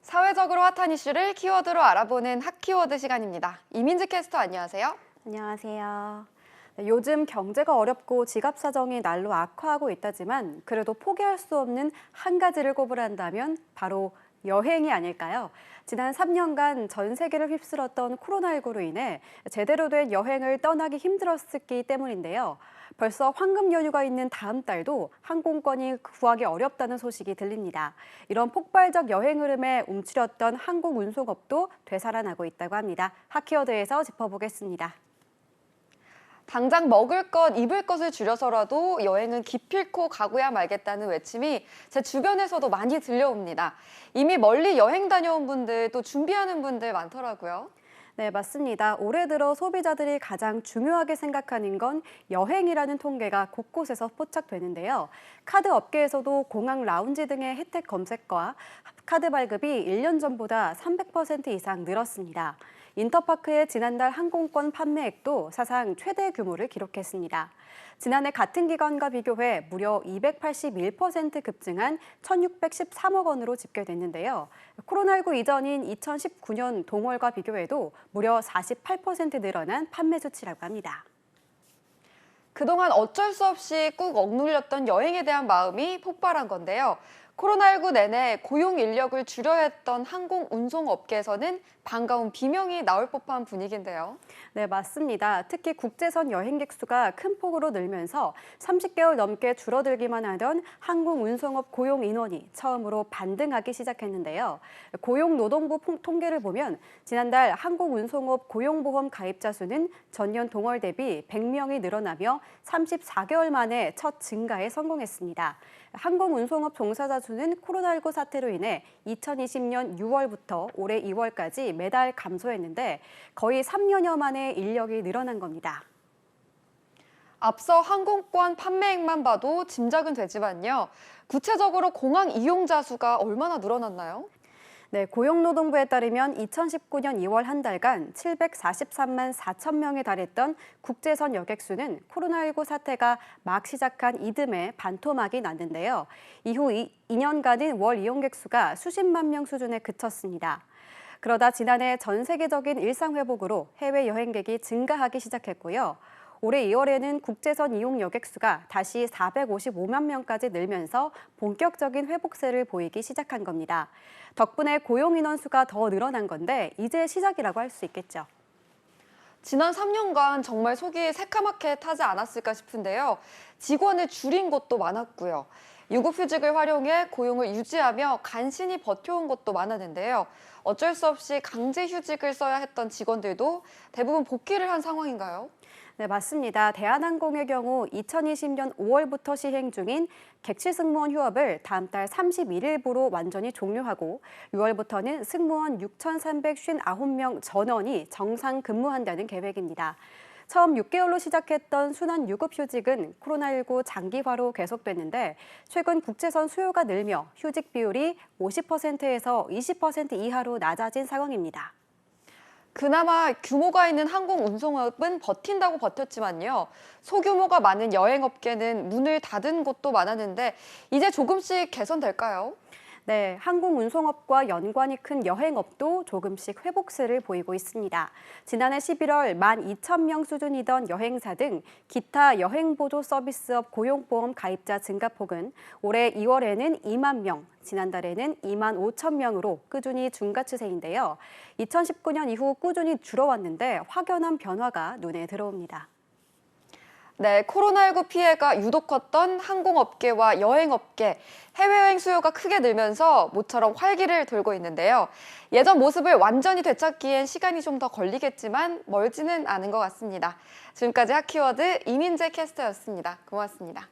사회적으로 핫한 이슈를 키워드로 알아보는 핫키워드 시간입니다. 이민지 캐스터 안녕하세요. 안녕하세요. 요즘 경제가 어렵고 지갑 사정이 날로 악화하고 있다지만 그래도 포기할 수 없는 한 가지를 꼽으란다면 바로 여행이 아닐까요? 지난 3년간 전 세계를 휩쓸었던 코로나19로 인해 제대로 된 여행을 떠나기 힘들었기 때문인데요. 벌써 황금 연휴가 있는 다음 달도 항공권이 구하기 어렵다는 소식이 들립니다. 이런 폭발적 여행 흐름에 움츠렸던 항공운송업도 되살아나고 있다고 합니다. 핫키워드에서 짚어보겠습니다. 당장 먹을 것, 입을 것을 줄여서라도 여행은 기필코 가고야 말겠다는 외침이 제 주변에서도 많이 들려옵니다. 이미 멀리 여행 다녀온 분들, 또 준비하는 분들 많더라고요. 네, 맞습니다. 올해 들어 소비자들이 가장 중요하게 생각하는 건 여행이라는 통계가 곳곳에서 포착되는데요. 카드 업계에서도 공항 라운지 등의 혜택 검색과 카드 발급이 1년 전보다 300% 이상 늘었습니다. 인터파크의 지난달 항공권 판매액도 사상 최대 규모를 기록했습니다. 지난해 같은 기간과 비교해 무려 281% 급증한 1,613억 원으로 집계됐는데요. 코로나19 이전인 2019년 동월과 비교해도 무려 48% 늘어난 판매 수치라고 합니다. 그동안 어쩔 수 없이 꾹 억눌렸던 여행에 대한 마음이 폭발한 건데요. 코로나19 내내 고용 인력을 줄여야 했던 항공운송업계에서는 반가운 비명이 나올 법한 분위기인데요. 네, 맞습니다. 특히 국제선 여행객 수가 큰 폭으로 늘면서 30개월 넘게 줄어들기만 하던 항공운송업 고용 인원이 처음으로 반등하기 시작했는데요. 고용노동부 통계를 보면 지난달 항공운송업 고용보험 가입자 수는 전년 동월 대비 100명이 늘어나며 34개월 만에 첫 증가에 성공했습니다. 항공운송업 종사자 수는 코로나19 사태로 인해 2020년 6월부터 올해 2월까지 매달 감소했는데 거의 3년여 만에 인력이 늘어난 겁니다. 앞서 항공권 판매액만 봐도 짐작은 되지만요. 구체적으로 공항 이용자 수가 얼마나 늘어났나요? 네, 고용노동부에 따르면 2019년 2월 한 달간 743만 4천 명에 달했던 국제선 여객 수는 코로나19 사태가 막 시작한 이듬해 반토막이 났는데요. 이후 2년간은 월 이용객 수가 수십만 명 수준에 그쳤습니다. 그러다 지난해 전 세계적인 일상 회복으로 해외 여행객이 증가하기 시작했고요. 올해 2월에는 국제선 이용 여객 수가 다시 455만 명까지 늘면서 본격적인 회복세를 보이기 시작한 겁니다. 덕분에 고용 인원 수가 더 늘어난 건데 이제 시작이라고 할 수 있겠죠. 지난 3년간 정말 속이 새카맣게 타지 않았을까 싶은데요. 직원을 줄인 곳도 많았고요. 유급휴직을 활용해 고용을 유지하며 간신히 버텨온 곳도 많았는데요. 어쩔 수 없이 강제휴직을 써야 했던 직원들도 대부분 복귀를 한 상황인가요? 네, 맞습니다. 대한항공의 경우 2020년 5월부터 시행 중인 객실 승무원 휴업을 다음 달 31일부로 완전히 종료하고 6월부터는 승무원 6,359명 전원이 정상 근무한다는 계획입니다. 처음 6개월로 시작했던 순환 유급휴직은 코로나19 장기화로 계속됐는데 최근 국제선 수요가 늘며 휴직 비율이 50%에서 20% 이하로 낮아진 상황입니다. 그나마 규모가 있는 항공운송업은 버틴다고 버텼지만요. 소규모가 많은 여행업계는 문을 닫은 곳도 많았는데 이제 조금씩 개선될까요? 네, 항공운송업과 연관이 큰 여행업도 조금씩 회복세를 보이고 있습니다. 지난해 11월 12,000명 수준이던 여행사 등 기타 여행보조 서비스업 고용보험 가입자 증가폭은 올해 2월에는 2만 명, 지난달에는 2만 5천 명으로 꾸준히 증가 추세인데요. 2019년 이후 꾸준히 줄어왔는데 확연한 변화가 눈에 들어옵니다. 네, 코로나19 피해가 유독 컸던 항공업계와 여행업계, 해외여행 수요가 크게 늘면서 모처럼 활기를 돌고 있는데요. 예전 모습을 완전히 되찾기엔 시간이 좀 더 걸리겠지만 멀지는 않은 것 같습니다. 지금까지 핫키워드 이민재 캐스터였습니다. 고맙습니다.